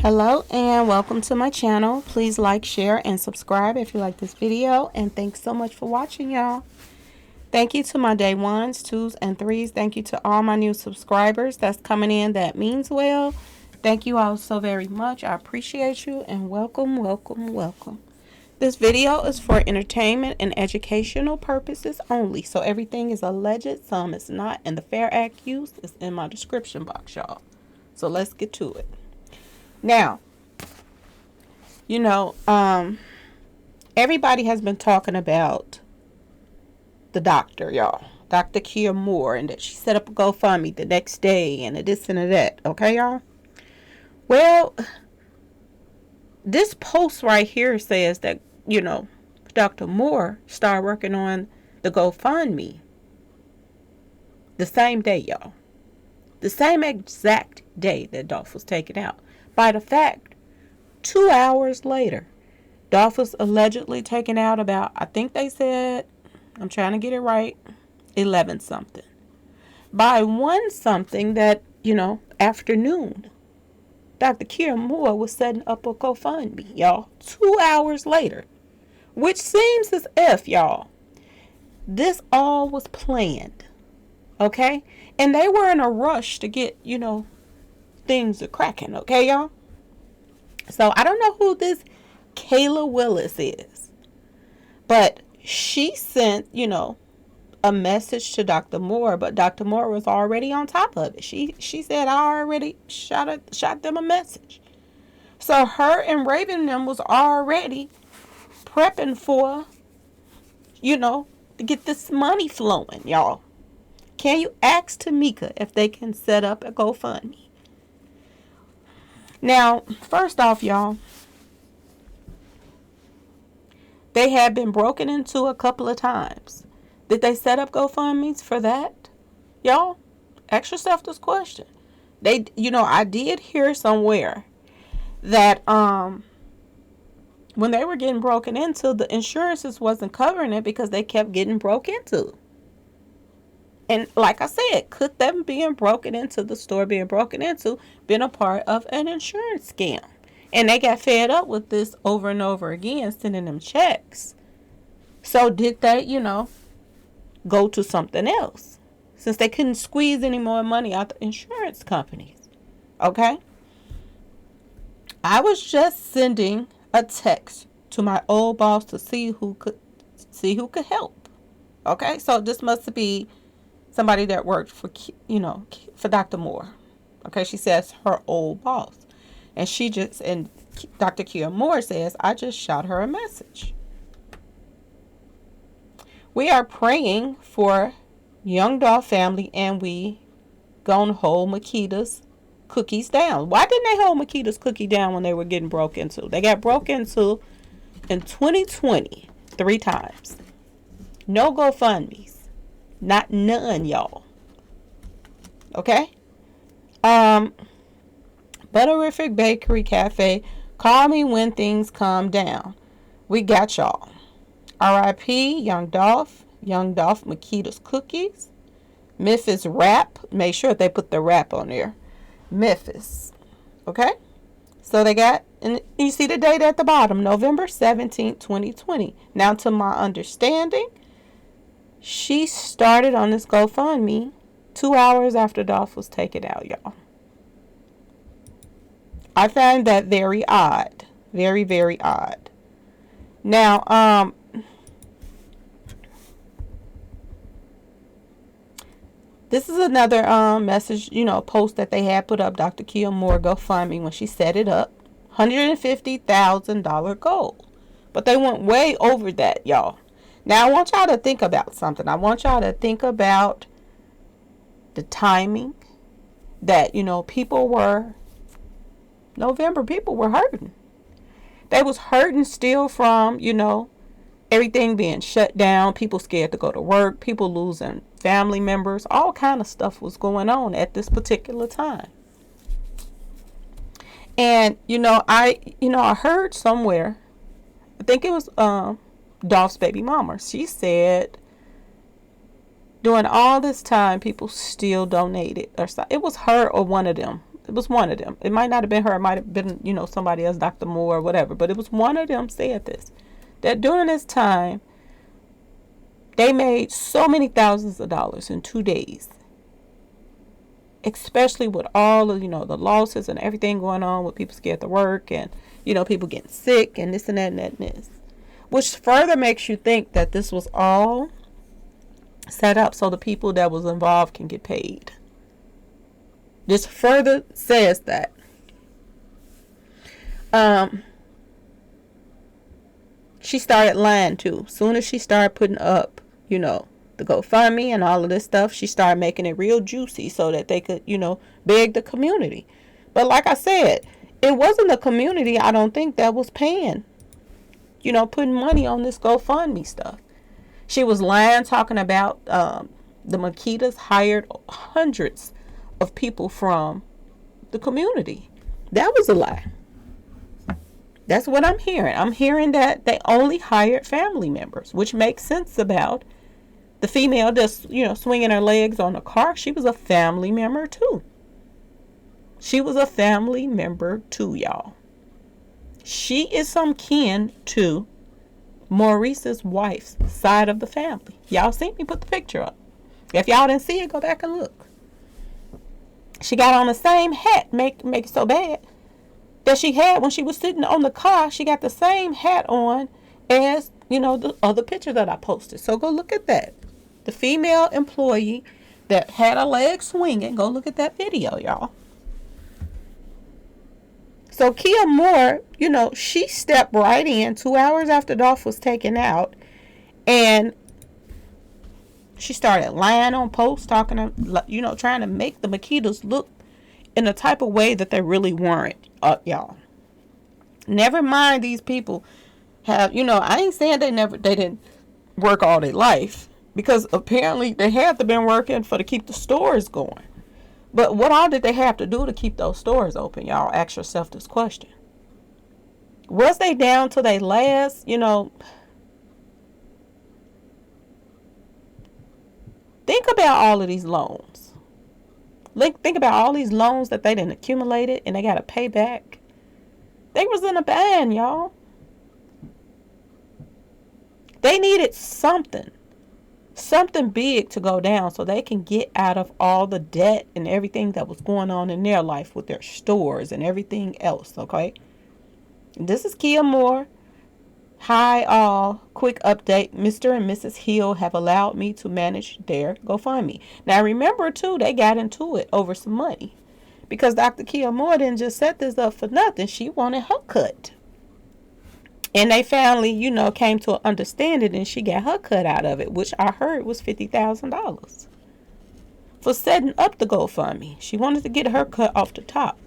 Hello and welcome to my channel. Please like, share, and subscribe if you like this video. And thanks so much for watching, y'all. Thank you to my day ones, twos, and threes. Thank you to all my new subscribers that's coming in. That means well. Thank you all so very much. I appreciate you and welcome, welcome, welcome. This video is for entertainment and educational purposes only. So everything is alleged, some is not, and the Fair Act used is in my description box, y'all. So let's get to it. Now, everybody has been talking about the doctor, y'all. Dr. Kia Moore, and that she set up a GoFundMe the next day, and this and that. Okay, y'all? Well, this post right here says that, Dr. Moore started working on the GoFundMe the same day, y'all. The same exact day that Dolph was taken out. By the fact, 2 hours later, Dolph was allegedly taken out about, I think they said, I'm trying to get it right, 11 something. By 1 something that, afternoon, Dr. Kia Moore was setting up a GoFundMe, y'all, 2 hours later. Which seems as if, y'all, this all was planned, okay? And they were in a rush to get, things are cracking, okay, y'all? So I don't know who this Kayla Willis is, but she sent, a message to Dr. Moore, but Dr. Moore was already on top of it. She said, I already shot them a message. So her and Raven them was already prepping for, to get this money flowing, y'all. Can you ask Tamika if they can set up a GoFundMe? Now, first off, y'all, they had been broken into a couple of times. Did they set up GoFundMes for that? Y'all, ask yourself this question. I did hear somewhere that when they were getting broken into, the insurances wasn't covering it because they kept getting broke into. And like I said, could them being broken into, the store being broken into, been a part of an insurance scam? And they got fed up with this over and over again, sending them checks. So did they, go to something else? Since they couldn't squeeze any more money out the insurance companies. Okay? I was just sending a text to my old boss to see who could help. Okay? So this must be somebody that worked for Dr. Moore. Okay, she says her old boss. And Dr. Kia Moore says, I just shot her a message. We are praying for young Dolph family, and we gonna hold Makeda's cookies down. Why didn't they hold Makeda's cookie down when they were getting broke into? They got broke into in 2020 3 times. No GoFundMes. Not none, y'all. Okay? Butterific Bakery Cafe. Call me when things calm down. We got y'all. R.I.P. Young Dolph. Young Dolph Makeda's Cookies. Memphis Rap. Make sure they put the rap on there. Memphis. Okay? So they got, and you see the date at the bottom, November 17th, 2020. Now, to my understanding, she started on this GoFundMe 2 hours after Dolph was taken out, y'all. I find that very odd. Very, very odd. Now, this is another message, post that they had put up, Dr. Kia Moore GoFundMe, when she set it up. $150,000 goal. But they went way over that, y'all. Now, I want y'all to think about something. I want y'all to think about the timing that, people were hurting. They was hurting still from, everything being shut down, people scared to go to work, people losing family members, all kind of stuff was going on at this particular time. And, I heard somewhere, I think it was, Dolph's baby mama. She said during all this time, people still donated. Or it was her or one of them. It was one of them. It might not have been her. It might have been, somebody else, Dr. Moore or whatever. But it was one of them said this. That during this time, they made so many thousands of dollars in 2 days. Especially with all of, the losses and everything going on with people scared to work and, people getting sick and this and that and that and this. Which further makes you think that this was all set up so the people that was involved can get paid. This further says that. She started lying too. Soon as she started putting up, the GoFundMe and all of this stuff, she started making it real juicy so that they could, beg the community. But like I said, it wasn't the community, I don't think, that was paying, putting money on this GoFundMe stuff. She was lying, talking about the Makedas hired hundreds of people from the community. That was a lie. That's what I'm hearing. I'm hearing that they only hired family members, which makes sense about the female that's, swinging her legs on the car. She was a family member too. She was a family member too, y'all. She is some kin to Maurice's wife's side of the family. Y'all seen me put the picture up. If y'all didn't see it, go back and look. She got on the same hat, make it so bad, that she had when she was sitting on the car. She got the same hat on as, the other picture that I posted. So go look at that. The female employee that had her leg swinging. Go look at that video, y'all. So Kia Moore, she stepped right in 2 hours after Dolph was taken out. And she started lying on posts, talking, trying to make the Makedas look in the type of way that they really weren't, y'all. Never mind, these people have, I ain't saying they didn't work all their life, because apparently they had to been working to keep the stores going. But what all did they have to do to keep those stores open, y'all? Ask yourself this question. Was they down to their last, think about all of these loans. Think about all these loans that they didn't accumulated and they got to pay back. They was in a bind, y'all. They needed something big to go down so they can get out of all the debt and everything that was going on in their life with their stores and everything else, okay? This is Kia Moore. Hi all, quick update. Mr. and Mrs. Hill have allowed me to manage their GoFundMe. Now remember too, they got into it over some money. Because Dr. Kia Moore didn't just set this up for nothing. She wanted her cut. And they finally, came to an understanding and she got her cut out of it, which I heard was $50,000. For setting up the GoFundMe. She wanted to get her cut off the top.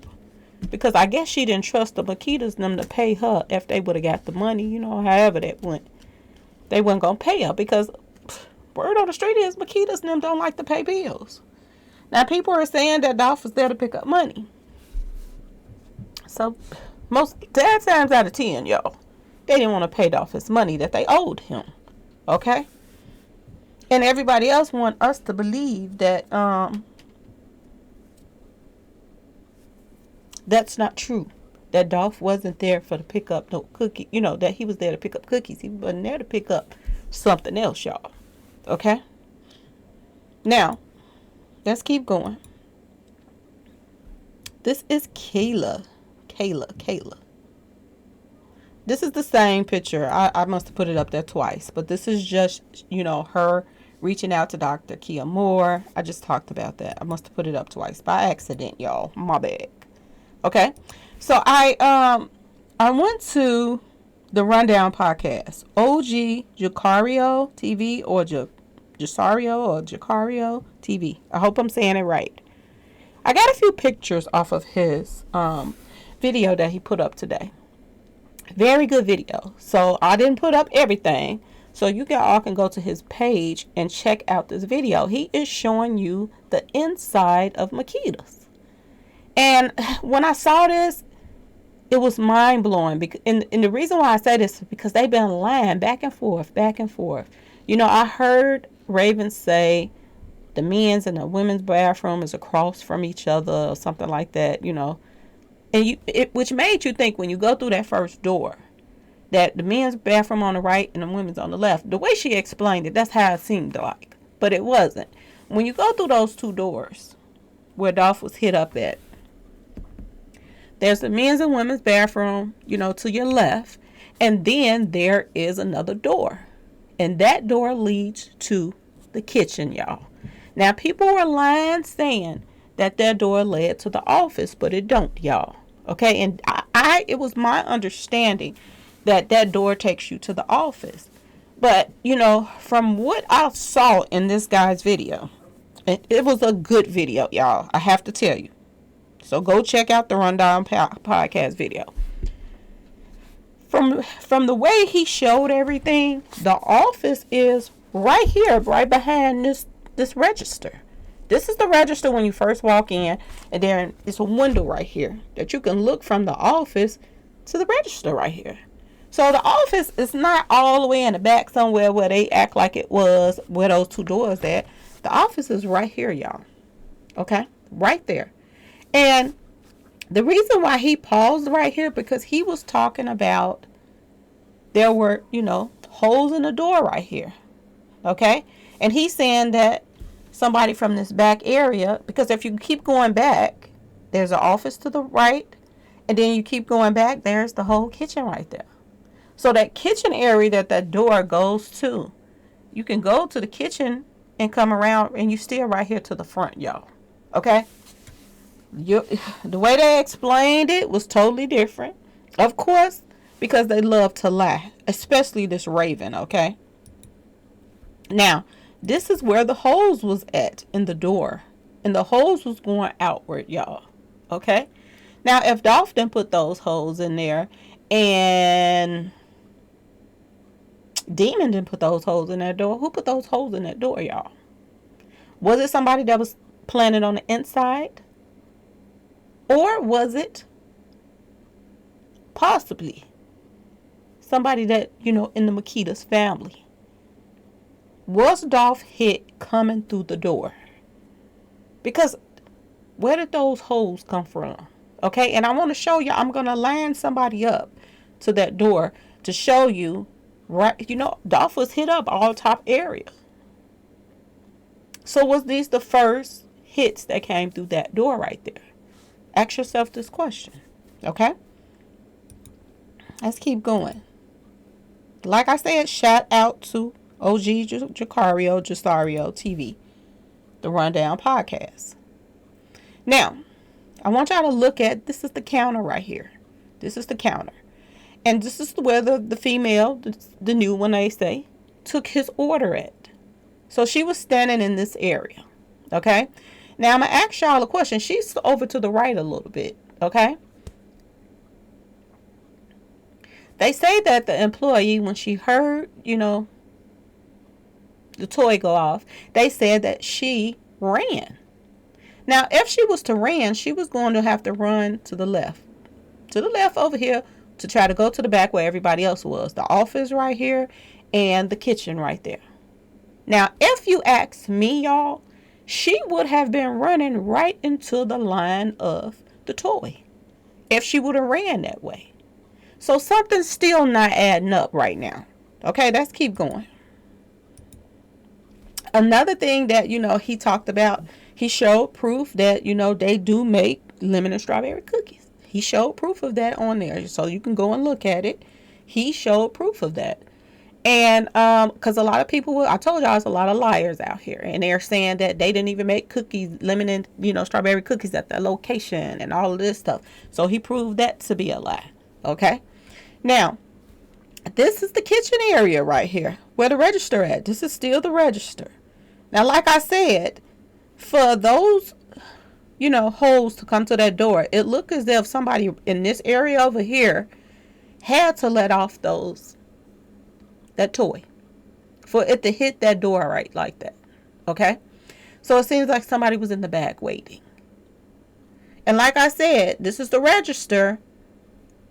Because I guess she didn't trust the Makedas them to pay her if they would have got the money, however that went. They weren't going to pay her because word on the street is Makedas them don't like to pay bills. Now people are saying that Dolph was there to pick up money. So 9 times out of 10, y'all, they didn't want to pay Dolph his money that they owed him. Okay? And everybody else want us to believe that that's not true. That Dolph wasn't there for to pick up no cookie. That he was there to pick up cookies. He wasn't there to pick up something else, y'all. Okay? Now, let's keep going. This is Kayla. This is the same picture. I must have put it up there twice. But this is just, her reaching out to Dr. Kia Moore. I just talked about that. I must have put it up twice by accident, y'all. My bad. Okay, so I went to the Rundown podcast, OG Jacario TV or Jacario TV. I hope I'm saying it right. I got a few pictures off of his video that he put up today. Very good video. So I didn't put up everything. So you all can go to his page and check out this video. He is showing you the inside of Makeda's. And when I saw this, it was mind-blowing. And the reason why I say this is because they've been lying back and forth. I heard Raven say the men's and the women's bathroom is across from each other or something like that, and which made you think when you go through that first door that the men's bathroom on the right and the women's on the left. The way she explained it, that's how it seemed like, but it wasn't. When you go through those two doors where Dolph was hit up at, there's the men's and women's bathroom, to your left, and then there is another door, and that door leads to the kitchen, y'all. Now, people were lying saying that door led to the office, but it don't, y'all. Okay, and it was my understanding that door takes you to the office. But, from what I saw in this guy's video, it was a good video, y'all. I have to tell you. So go check out the Rundown podcast video. From the way he showed everything, the office is right here, right behind this register. This is the register when you first walk in, and then it's a window right here that you can look from the office to the register right here. So the office is not all the way in the back somewhere where they act like it was where those two doors at. The office is right here, y'all. Okay? Right there. And the reason why he paused right here, because he was talking about there were, holes in the door right here. Okay? And he's saying that somebody from this back area, because if you keep going back, there's an office to the right, and then you keep going back, there's the whole kitchen right there. So that kitchen area that door goes to, you can go to the kitchen and come around, and you still right here to the front, y'all. Okay? The way they explained it was totally different. Of course, because they love to lie, especially this Raven, okay? Now, this is where the hose was at in the door, and the hose was going outward, y'all. Okay? Now, if Dolph didn't put those holes in there, and Demon didn't put those holes in that door, who put those holes in that door, y'all? Was it somebody that was planted on the inside? Or was it possibly somebody that, in the Makeda's family? Was Dolph hit coming through the door? Because where did those holes come from? Okay, and I want to show you, I'm going to line somebody up to that door to show you, right, Dolph was hit up all top area. So was these the first hits that came through that door right there? Ask yourself this question, okay? Let's keep going. Like I said, shout out to OG Jacario TV, the Rundown podcast. Now, I want y'all to look at, this is the counter right here. This is the counter. And this is where the female, the new one they say, took his order at. So she was standing in this area, okay? Now, I'm going to ask y'all a question. She's over to the right a little bit, okay? They say that the employee, when she heard, the toy go off, they said that she ran. Now, if she was to run, she was going to have to run to the left. To the left over here to try to go to the back where everybody else was. The office right here and the kitchen right there. Now, if you ask me, y'all, she would have been running right into the line of the toy if she would have ran that way. So something's still not adding up right now. Okay, let's keep going. Another thing that, he talked about, he showed proof that, they do make lemon and strawberry cookies. He showed proof of that on there. So you can go and look at it. He showed proof of that. And because a lot of people, I told y'all, there's a lot of liars out here. And they're saying that they didn't even make cookies, lemon and, strawberry cookies at that location and all of this stuff. So he proved that to be a lie. Okay. Now, this is the kitchen area right here where the register at. This is still the register. Now, like I said, for those, holes to come to that door, it looked as if somebody in this area over here had to let off that toy for it to hit that door right like that. Okay? So it seems like somebody was in the back waiting. And like I said, this is the register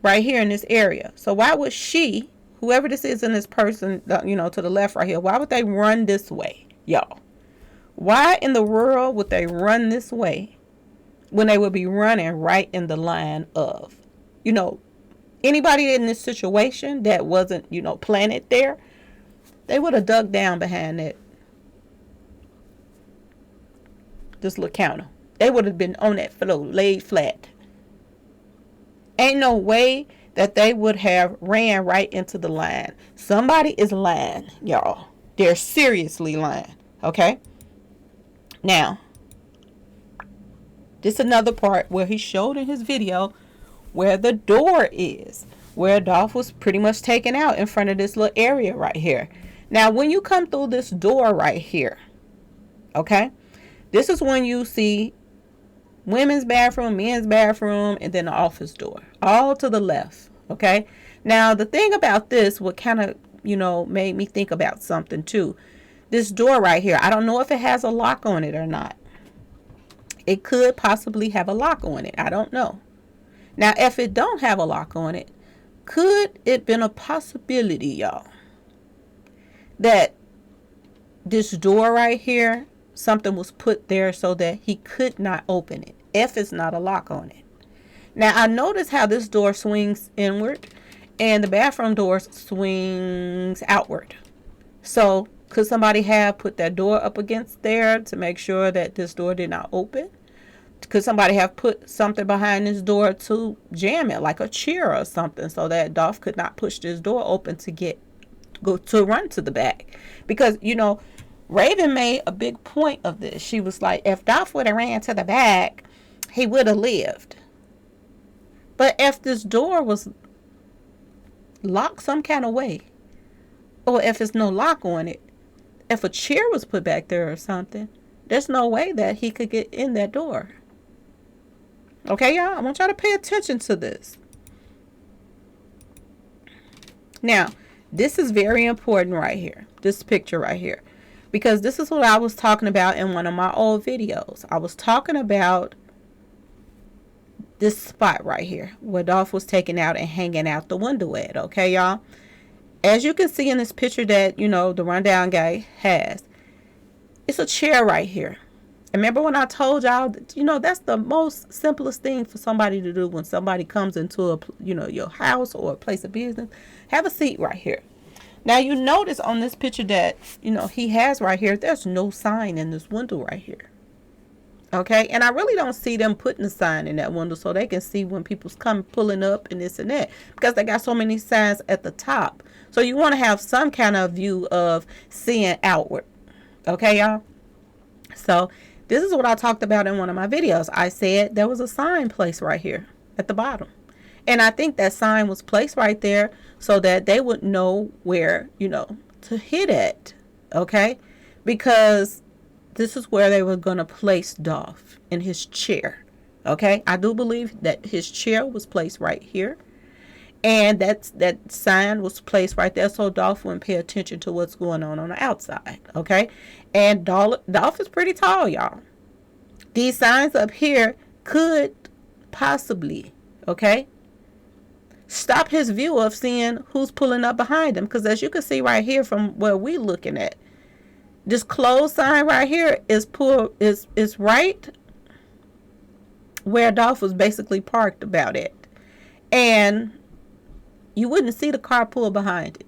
right here in this area. So why would she, whoever this is in this person, to the left right here, why would they run this way, y'all? Why in the world would they run this way when they would be running right in the line of, you know, anybody in this situation that wasn't, planted there? They would have dug down behind this little counter. They would have been on that floor, laid flat. Ain't no way that they would have ran right into the line. Somebody is lying, y'all. They're seriously lying. Okay? Now, this is another part where he showed in his video where the door is, where Dolph was pretty much taken out in front of this little area right here. Now, when you come through this door right here, okay, this is when you see women's bathroom, men's bathroom, and then the office door, all to the left, okay? Now, the thing about this, what kind of, made me think about something too. This door right here, I don't know if it has a lock on it or not. It could possibly have a lock on it. I don't know. Now, if it don't have a lock on it, could it been a possibility, y'all, that this door right here, something was put there so that he could not open it if it's not a lock on it? Now, I notice how this door swings inward and the bathroom door swings outward. So could somebody have put that door up against there to make sure that this door did not open? Could somebody have put something behind this door to jam it, like a chair or something, so that Dolph could not push this door open to run to the back? Because, Raven made a big point of this. She was like, if Dolph would have ran to the back, he would have lived. But if this door was locked some kind of way, or if there's no lock on it, if a chair was put back there or something, there's no way that he could get in that door. Okay, y'all? I want y'all to pay attention to this. Now, this is very important right here. This picture right here. Because this is what I was talking about in one of my old videos. I was talking about this spot right here where Dolph was taken out and hanging out the window at. Okay, y'all? As you can see in this picture that, the rundown guy has, it's a chair right here. Remember when I told y'all that, that's the most simplest thing for somebody to do when somebody comes into your house or a place of business. Have a seat right here. Now, you notice on this picture that, he has right here, there's no sign in this window right here. Okay? And I really don't see them putting a sign in that window so they can see when people's pulling up and this and that, because they got so many signs at the top. So you want to have some kind of view of seeing outward. Okay, y'all? So this is what I talked about in one of my videos. I said there was a sign placed right here at the bottom. And I think that sign was placed right there so that they would know where, to hit at. Okay? Because this is where they were going to place Dolph in his chair. Okay? I do believe that his chair was placed right here. And that sign was placed right there so Dolph wouldn't pay attention to what's going on the outside. Okay? And Dolph is pretty tall, y'all. These signs up here could possibly, okay, stop his view of seeing who's pulling up behind him. Because as you can see right here from where we're looking at, this closed sign right here is right where Dolph was basically parked about it. And you wouldn't see the car pull behind it.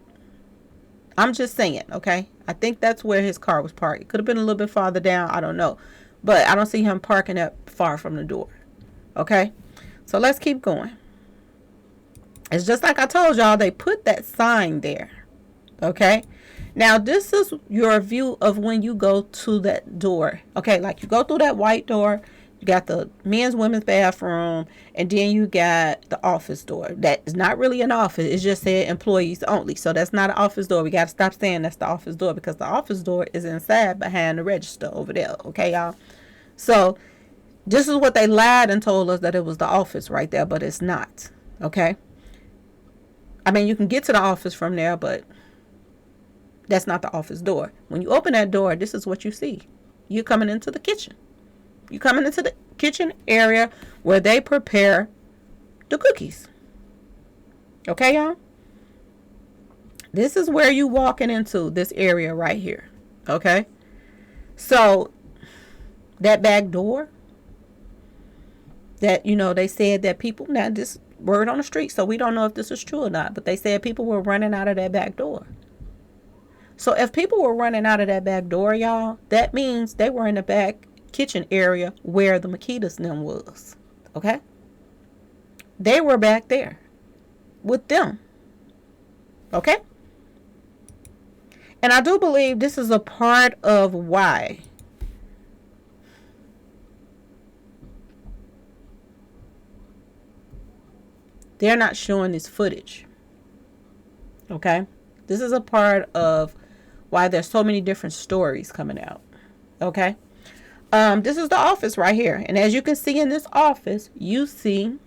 I'm just saying, okay? I think that's where his car was parked. It could have been a little bit farther down. I don't know. But I don't see him parking up far from the door. Okay? So let's keep going. It's just like I told y'all, they put that sign there. Okay? Now, this is your view of when you go to that door. Okay? Like you go through that white door. You got the men's, women's bathroom, and then you got the office door. That is not really an office. It just said employees only. So that's not an office door. We got to stop saying that's the office door because the office door is inside behind the register over there. Okay, y'all? So this is what they lied and told us that it was the office right there, but it's not. Okay? I mean, you can get to the office from there, but that's not the office door. When you open that door, this is what you see. You're coming into the kitchen. You're coming into the kitchen area where they prepare the cookies. Okay, y'all? This is where you walking into this area right here. Okay? So That back door that, they said that people, now this word on the street, so we don't know if this is true or not, but they said people were running out of that back door. So if people were running out of that back door, y'all, that means they were in the back kitchen area where the Makeda's them was. Okay? They were back there with them. Okay? And I do believe this is a part of why they're not showing this footage. Okay? This is a part of why there's so many different stories coming out. Okay? This is the office right here. And as you can see in this office, you see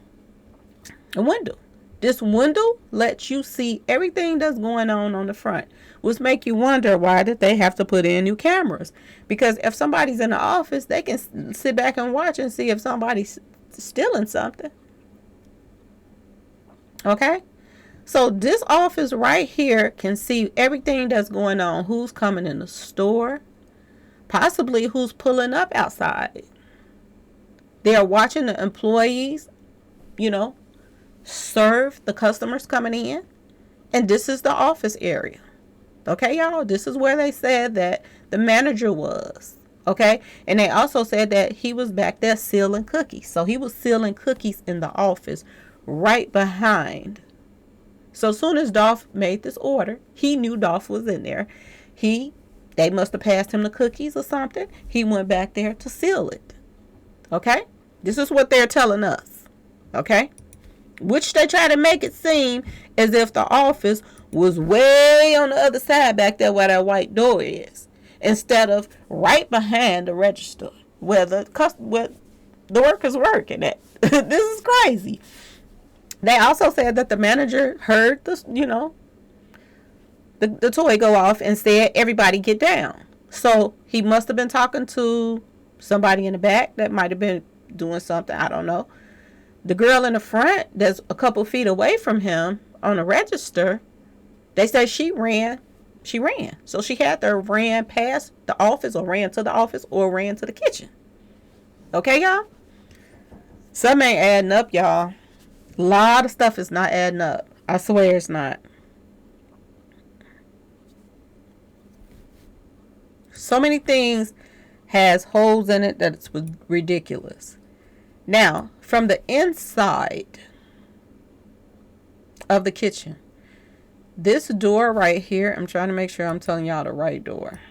a window. This window lets you see everything that's going on the front, which make you wonder, why did they have to put in new cameras? Because if somebody's in the office, they can sit back and watch and see if somebody's stealing something. Okay? So this office right here can see everything that's going on, who's coming in the store, possibly who's pulling up outside. They are watching the employees, serve the customers coming in. And this is the office area. Okay, y'all? This is where they said that the manager was. Okay? And they also said that he was back there sealing cookies. So he was sealing cookies in the office right behind. So as soon as Dolph made this order, he knew Dolph was in there. They must have passed him the cookies or something. He went back there to seal it. Okay? This is what they're telling us. Okay? Which they try to make it seem as if the office was way on the other side back there where that white door is, instead of right behind the register where the workers working at. This is crazy. They also said that the manager heard the toy go off and said, everybody get down. So he must have been talking to somebody in the back that might have been doing something. I don't know. The girl in the front that's a couple feet away from him on the register, they say she ran. So she had to ran past the office, or ran to the office, or ran to the kitchen. Okay, y'all? Some ain't adding up, y'all. A lot of stuff is not adding up. I swear it's not. So many things has holes in it that it's ridiculous. Now, from the inside of the kitchen, this door right here, I'm trying to make sure I'm telling y'all the right door.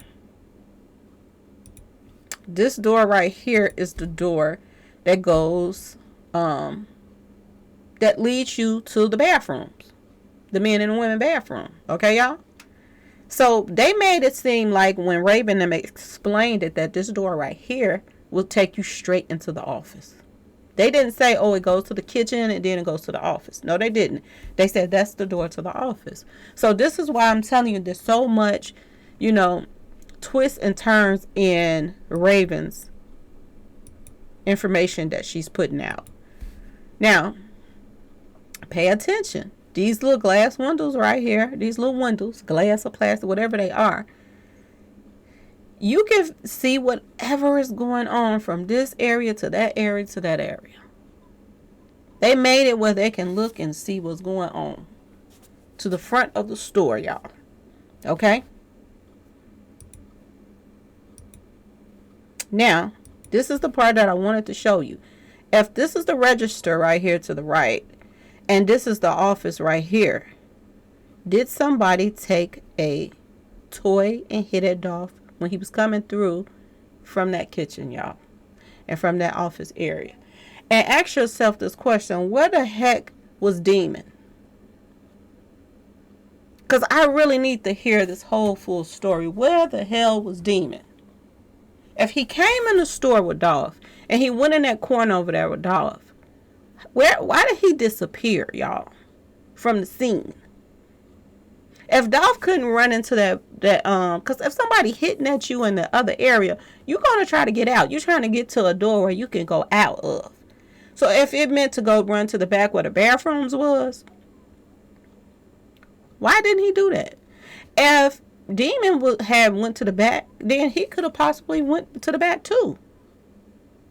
This door right here is the door that goes, that leads you to the bathrooms, the men and women bathroom. Okay, y'all? So they made it seem like when Raven them explained it, that this door right here will take you straight into the office. They didn't say, oh, it goes to the kitchen and then it goes to the office. No, they didn't. They said that's the door to the office. So this is why I'm telling you there's so much, twists and turns in Raven's information that she's putting out. Now, pay attention. These little glass windows right here, these little windows, glass or plastic, whatever they are, you can see whatever is going on from this area to that area to that area. They made it where they can look and see what's going on to the front of the store, y'all. Okay? Now, this is the part that I wanted to show you. If this is the register right here to the right, and this is the office right here, did somebody take a toy and hit at Dolph when he was coming through from that kitchen, y'all, and from that office area? And ask yourself this question: where the heck was Demon? Because I really need to hear this whole full story. Where the hell was Demon? If he came in the store with Dolph and he went in that corner over there with Dolph, why did he disappear, y'all, from the scene? If Dolph couldn't run into that because if somebody hitting at you in the other area, you're going to try to get out. You're trying to get to a door where you can go out of. So if it meant to go run to the back where the bathrooms was, why didn't he do that? If Demon had went to the back, then he could have possibly went to the back too.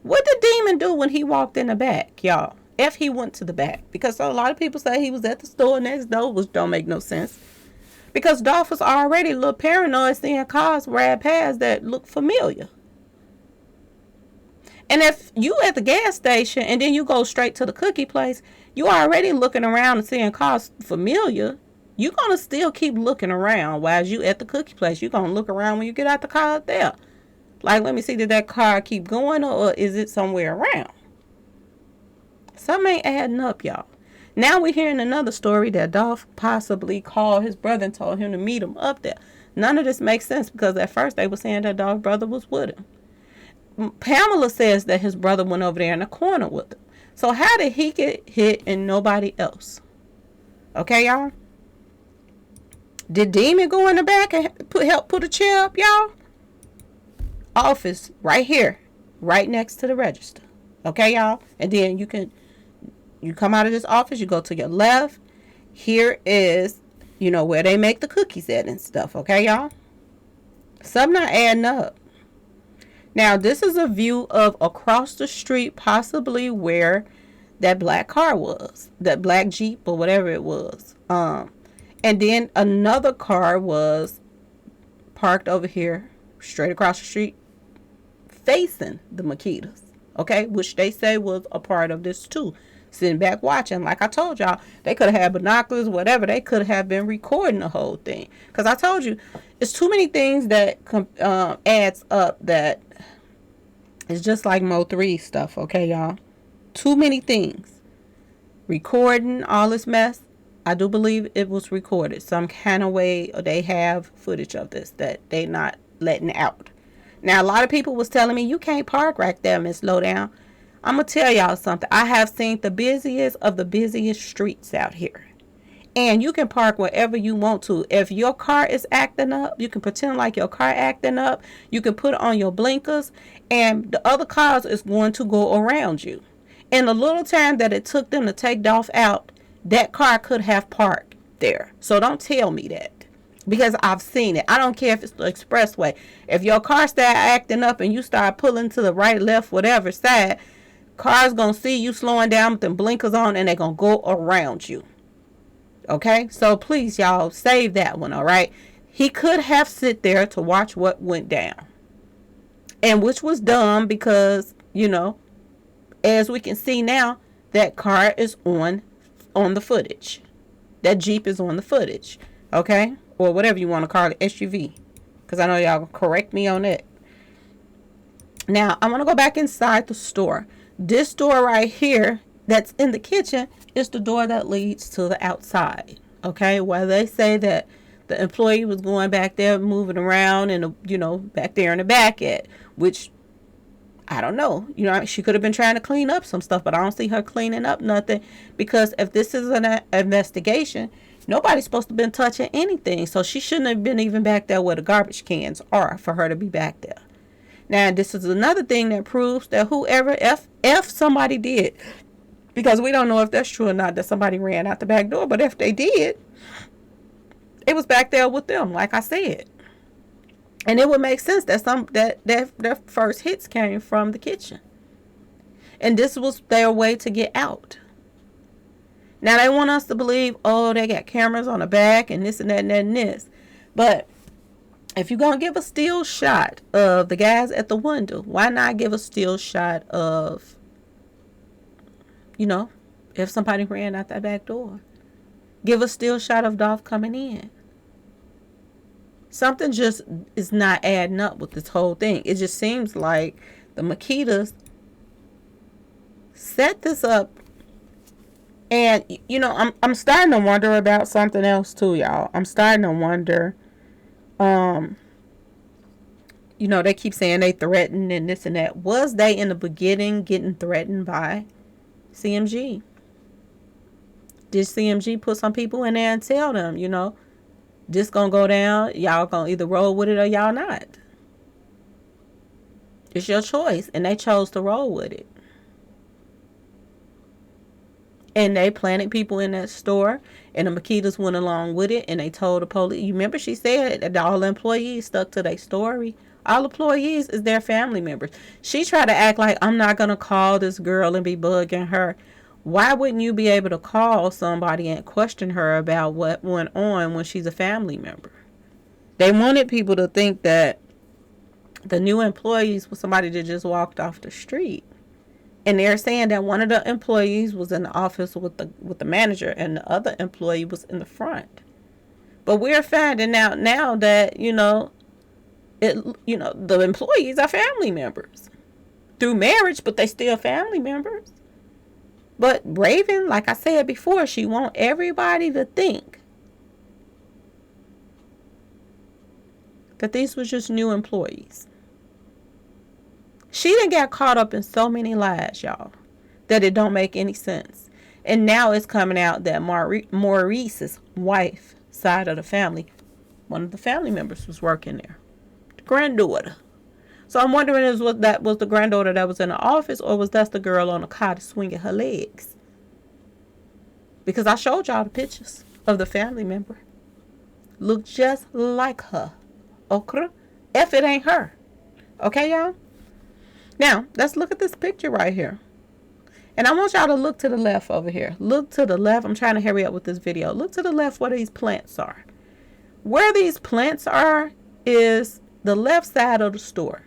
What did Demon do when he walked in the back, y'all? If he went to the back. Because a lot of people say he was at the store next door, which don't make no sense. Because Dolph was already a little paranoid seeing cars ride past that look familiar. And if you at the gas station and then you go straight to the cookie place, you already looking around and seeing cars familiar. You're going to still keep looking around while you at the cookie place. You're going to look around when you get out the car there. Like, let me see, did that car keep going or is it somewhere around? Something ain't adding up, y'all. Now we're hearing another story that Dolph possibly called his brother and told him to meet him up there. None of this makes sense because at first they were saying that Dolph's brother was with him. Pamela says that his brother went over there in the corner with him. So how did he get hit and nobody else? Okay, y'all? Did Demon go in the back and help put a chair up, y'all? Office right here, right next to the register. Okay, y'all? And then you come out of this office, you go to your left. Here is, where they make the cookies at and stuff. Okay, y'all? Something not adding up. Now, this is a view of across the street, possibly where that black car was, that black Jeep or whatever it was. And then another car was parked over here, straight across the street, facing the Makedas, okay, which they say was a part of this too, sitting back watching. Like I told y'all, they could have had binoculars, whatever. They could have been recording the whole thing, because I told you it's too many things that adds up that is just like Mo 3 stuff. Okay, y'all, too many things. Recording all this mess. I do believe it was recorded some kind of way, or they have footage of this that they not letting out. Now, a lot of people was telling me, you can't park right there, Miss Lowdown. I'm going to tell y'all something. I have seen the busiest of the busiest streets out here. And you can park wherever you want to. If your car is acting up, you can pretend like your car acting up. You can put on your blinkers, and the other cars is going to go around you. In the little time that it took them to take Dolph out, that car could have parked there. So don't tell me that. Because I've seen it. I don't care if it's the expressway. If your car start acting up and you start pulling to the right, left, whatever side, cars going to see you slowing down with them blinkers on and they're going to go around you. Okay? So please, y'all, save that one, all right? He could have sit there to watch what went down. And which was dumb because, as we can see now, that car is on the footage. That Jeep is on the footage. Okay? Or whatever you want to call it, SUV. Because I know y'all correct me on it. Now, I'm going to go back inside the store. This door right here that's in the kitchen is the door that leads to the outside. Okay? Where they say that the employee was going back there, moving around, and, back there in the back at. Which, I don't know. She could have been trying to clean up some stuff, but I don't see her cleaning up nothing. Because if this is an investigation, nobody's supposed to have been touching anything. So she shouldn't have been even back there where the garbage cans are for her to be back there. Now, this is another thing that proves that whoever, if somebody did, because we don't know if that's true or not, that somebody ran out the back door. But if they did, it was back there with them, like I said. And it would make sense that their first hits came from the kitchen. And this was their way to get out. Now, they want us to believe, they got cameras on the back and this and that and that and this. But if you're going to give a still shot of the guys at the window, why not give a still shot of, if somebody ran out that back door? Give a still shot of Dolph coming in. Something just is not adding up with this whole thing. It just seems like the Makedas set this up. And, I'm starting to wonder about something else too, y'all. I'm starting to wonder, they keep saying they threatened and this and that. Was they in the beginning getting threatened by CMG? Did CMG put some people in there and tell them, this gonna go down, y'all gonna either roll with it or y'all not? It's your choice. And they chose to roll with it. And they planted people in that store. And the Makedas went along with it. And they told the police. You remember she said that all the employees stuck to their story. All employees is their family members. She tried to act like, I'm not going to call this girl and be bugging her. Why wouldn't you be able to call somebody and question her about what went on when she's a family member? They wanted people to think that the new employees was somebody that just walked off the street. And they're saying that one of the employees was in the office with the manager and the other employee was in the front. But we're finding out now that, the employees are family members through marriage, but they still family members. But Raven, like I said before, she want everybody to think that these were just new employees. She done got caught up in so many lies, y'all, that it don't make any sense. And now it's coming out that Maurice's wife side of the family, one of the family members was working there. The granddaughter. So I'm wondering is what that was the granddaughter that was in the office, or was that the girl on the cot swinging her legs? Because I showed y'all the pictures of the family member. Look just like her. Okay? If it ain't her. Okay, y'all? Now, let's look at this picture right here. And I want y'all to look to the left over here. Look to the left. I'm trying to hurry up with this video. Look to the left where these plants are. Where these plants are is the left side of the store.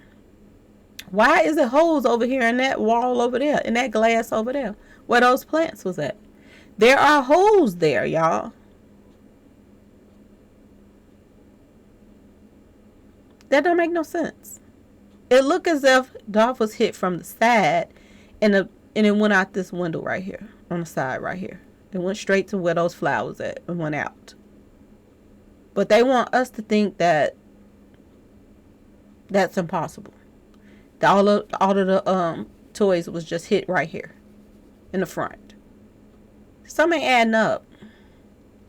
Why is it holes over here in that wall over there, in that glass over there, where those plants was at? There are holes there, y'all. That don't make no sense. It looked as if Dolph was hit from the side and it went out this window right here, on the side right here. It went straight to where those flowers at and went out. But they want us to think that that's impossible. All of the toys was just hit right here in the front. Something adding up.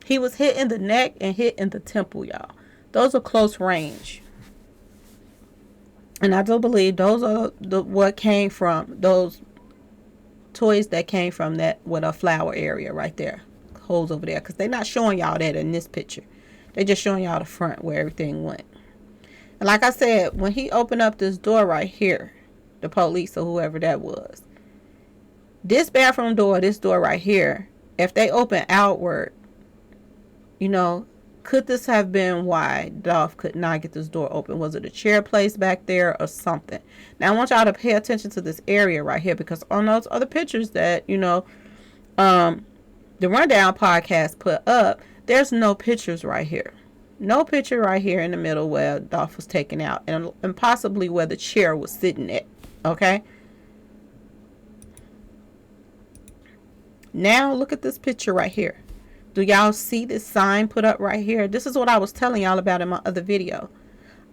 He was hit in the neck and hit in the temple, y'all. Those are close range. And I do believe those are what came from those toys that came from that with a flower area right there. Holes over there. Because they're not showing y'all that in this picture. They're just showing y'all the front where everything went. And like I said, when he opened up this door right here, the police or whoever that was, this bathroom door, this door right here, if they open outward, could this have been why Dolph could not get this door open? Was it a chair placed back there or something? Now, I want y'all to pay attention to this area right here, because on those other pictures that, the Rundown podcast put up, there's no pictures right here. No picture right here in the middle where Dolph was taken out, and possibly where the chair was sitting at. Okay? Now, look at this picture right here. Do y'all see this sign put up right here? This is what I was telling y'all about in my other video.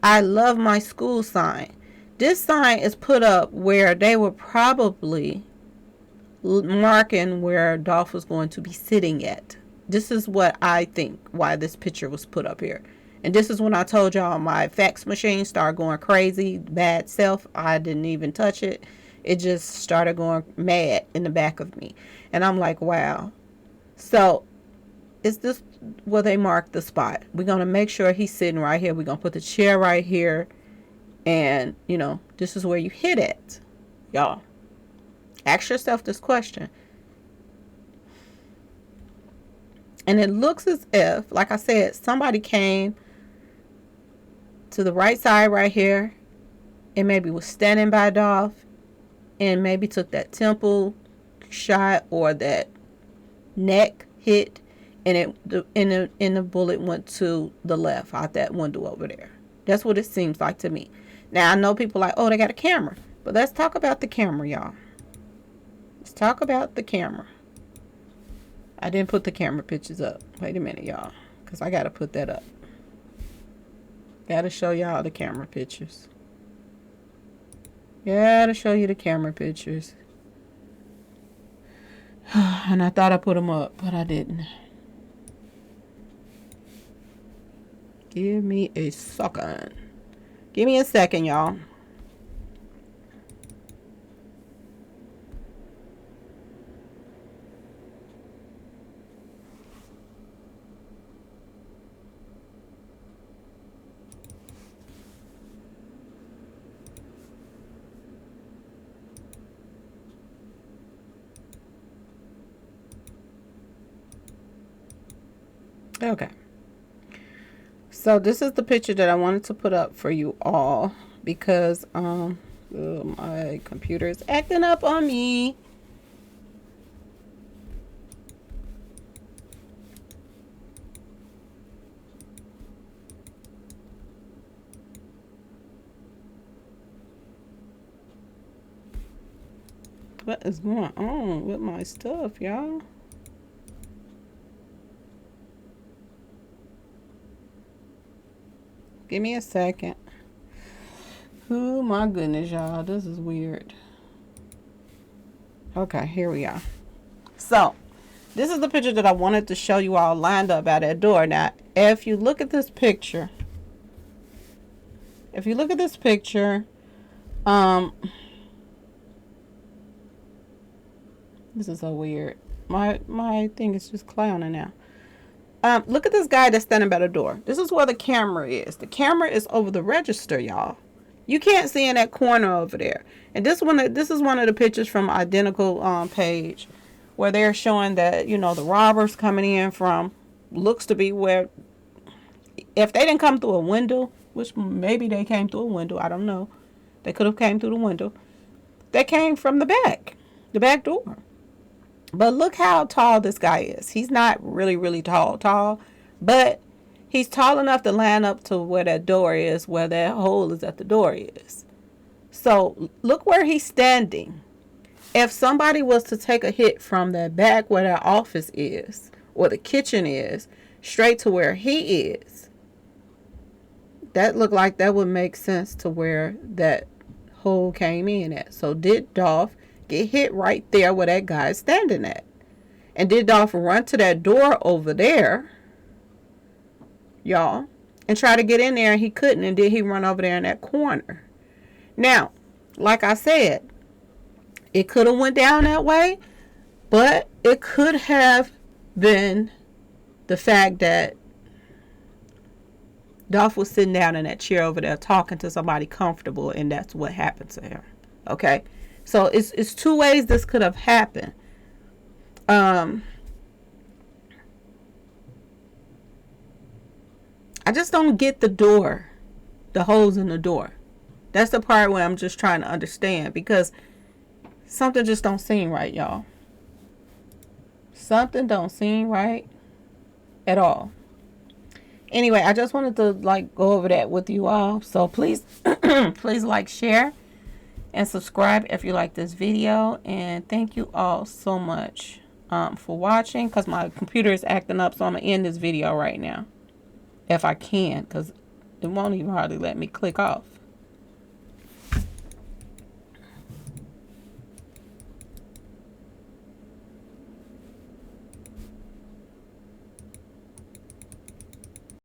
I love my school sign. This sign is put up where they were probably marking where Dolph was going to be sitting at. This is what I think why this picture was put up here. And this is when I told y'all my fax machine started going crazy, bad self. I didn't even touch it. It just started going mad in the back of me. And I'm like, wow. So, is this where they marked the spot? We're going to make sure he's sitting right here. We're going to put the chair right here. And, this is where you hit it. Y'all, ask yourself this question. And it looks as if, like I said, somebody came to the right side right here and maybe was standing by Dolph and maybe took that temple shot or that neck hit, and the bullet went to the left out that window over there. That's what it seems like to me. Now, I know people are like, oh, they got a camera. But let's talk about the camera, y'all. Let's talk about the camera. I didn't put the camera pictures up. Wait a minute, y'all. Because I got to put that up. Got to show y'all the camera pictures. Got to show you the camera pictures. And I thought I put them up, but I didn't. Give me a second. Give me a second, y'all. Okay. So this is the picture that I wanted to put up for you all because my computer is acting up on me. What is going on with my stuff, y'all? Give me a second. Oh my goodness, y'all. This is weird. Okay, here we are. So, this is the picture that I wanted to show you all lined up at that door. Now, if you look at this picture, this is so weird. My thing is just clowning now. Look at this guy that's standing by the door. This is where the camera is. The camera is over the register, y'all. You can't see in that corner over there. And this is one of the pictures from Identical page where they're showing that, you know, the robbers coming in from looks to be where, if they didn't come through a window, which maybe they came through a window, I don't know. They could have came through the window. They came from the back door. But look how tall this guy is. He's not really, really tall, but he's tall enough to line up to where that door is, where that hole is at the door is. So look where he's standing. If somebody was to take a hit from that back where that office is, or the kitchen is, straight to where he is, that looked like that would make sense to where that hole came in at. So did Dolph get hit right there where that guy is standing at? And did Dolph run to that door over there, y'all, and try to get in there and he couldn't? And did he run over there in that corner? Now, like I said, it could have went down that way, but it could have been the fact that Dolph was sitting down in that chair over there talking to somebody comfortable, and that's what happened to him. Okay? So it's two ways this could have happened. I just don't get the holes in the door. That's the part where I'm just trying to understand, because something just don't seem right, y'all. Something don't seem right at all. Anyway, I just wanted to go over that with you all. So please, please like, share, and subscribe if you like this video. And thank you all so much for watching, because my computer is acting up. So I'm going to end this video right now, if I can, because it won't even hardly let me click off.